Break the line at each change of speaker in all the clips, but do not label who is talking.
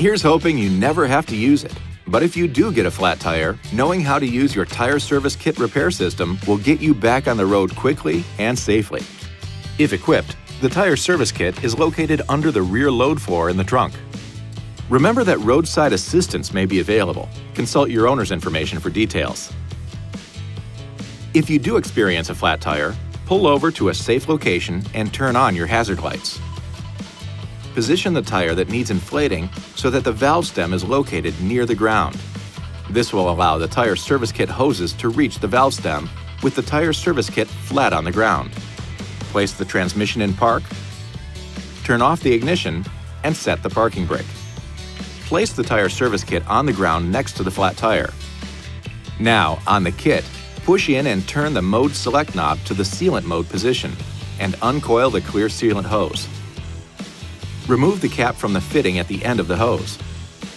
Here's hoping you never have to use it. But if you do get a flat tire, knowing how to use your tire service kit repair system will get you back on the road quickly and safely. If equipped, the tire service kit is located under the rear load floor in the trunk. Remember that roadside assistance may be available. Consult your owner's information for details. If you do experience a flat tire, pull over to a safe location and turn on your hazard lights. Position the tire that needs inflating so that the valve stem is located near the ground. This will allow the tire service kit hoses to reach the valve stem with the tire service kit flat on the ground. Place the transmission in park, turn off the ignition, and set the parking brake. Place the tire service kit on the ground next to the flat tire. Now, on the kit, push in and turn the mode select knob to the sealant mode position and uncoil the clear sealant hose. Remove the cap from the fitting at the end of the hose.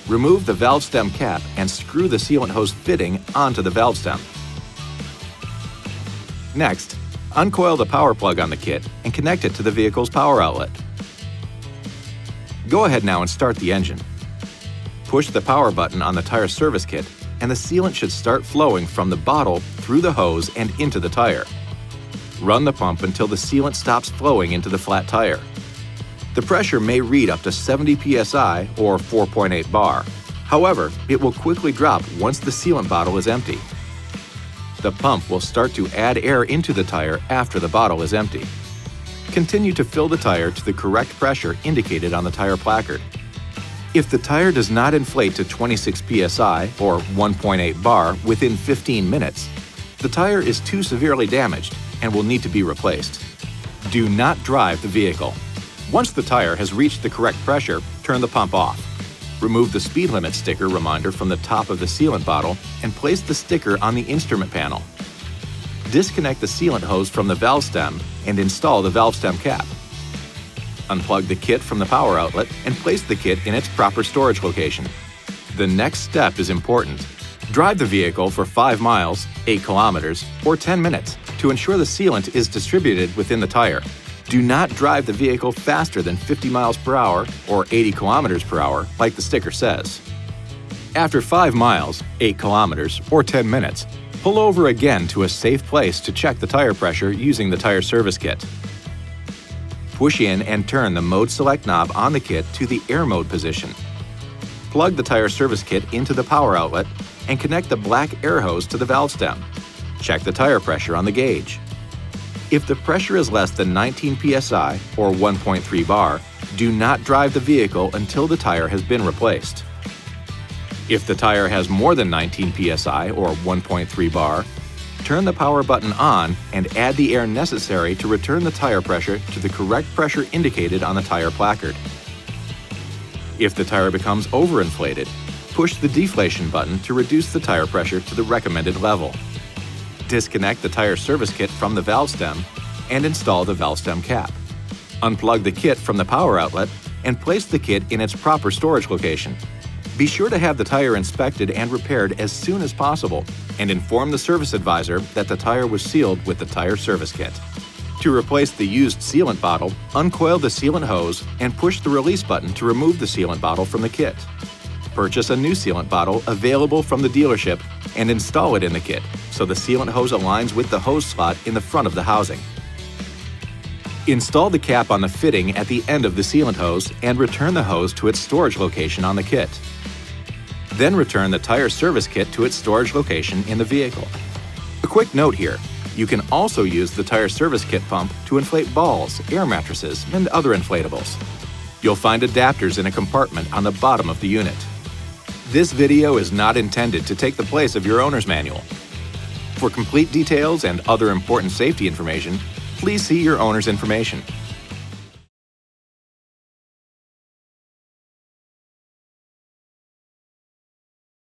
Remove the valve stem cap and screw the sealant hose fitting onto the valve stem. Next, uncoil the power plug on the kit and connect it to the vehicle's power outlet. Go ahead now and start the engine. Push the power button on the tire service kit and the sealant should start flowing from the bottle through the hose and into the tire. Run the pump until the sealant stops flowing into the flat tire. The pressure may read up to 70 psi or 4.8 bar. However, it will quickly drop once the sealant bottle is empty. The pump will start to add air into the tire after the bottle is empty. Continue to fill the tire to the correct pressure indicated on the tire placard. If the tire does not inflate to 26 psi or 1.8 bar within 15 minutes, the tire is too severely damaged and will need to be replaced. Do not drive the vehicle. Once the tire has reached the correct pressure, turn the pump off. Remove the speed limit sticker reminder from the top of the sealant bottle and place the sticker on the instrument panel. Disconnect the sealant hose from the valve stem and install the valve stem cap. Unplug the kit from the power outlet and place the kit in its proper storage location. The next step is important. Drive the vehicle for 5 miles, 8 kilometers, or 10 minutes to ensure the sealant is distributed within the tire. Do not drive the vehicle faster than 50 miles per hour or 80 kilometers per hour like the sticker says. After 5 miles, 8 kilometers, or 10 minutes, pull over again to a safe place to check the tire pressure using the tire service kit. Push in and turn the mode select knob on the kit to the air mode position. Plug the tire service kit into the power outlet and connect the black air hose to the valve stem. Check the tire pressure on the gauge. If the pressure is less than 19 psi or 1.3 bar, do not drive the vehicle until the tire has been replaced. If the tire has more than 19 psi or 1.3 bar, turn the power button on and add the air necessary to return the tire pressure to the correct pressure indicated on the tire placard. If the tire becomes overinflated, push the deflation button to reduce the tire pressure to the recommended level. Disconnect the tire service kit from the valve stem and install the valve stem cap. Unplug the kit from the power outlet and place the kit in its proper storage location. Be sure to have the tire inspected and repaired as soon as possible and inform the service advisor that the tire was sealed with the tire service kit. To replace the used sealant bottle, uncoil the sealant hose and push the release button to remove the sealant bottle from the kit. Purchase a new sealant bottle available from the dealership and install it in the kit so the sealant hose aligns with the hose slot in the front of the housing. Install the cap on the fitting at the end of the sealant hose and return the hose to its storage location on the kit. Then return the tire service kit to its storage location in the vehicle. A quick note here, you can also use the tire service kit pump to inflate balls, air mattresses, and other inflatables. You'll find adapters in a compartment on the bottom of the unit. This video is not intended to take the place of your owner's manual. For complete details and other important safety information, please see your owner's information.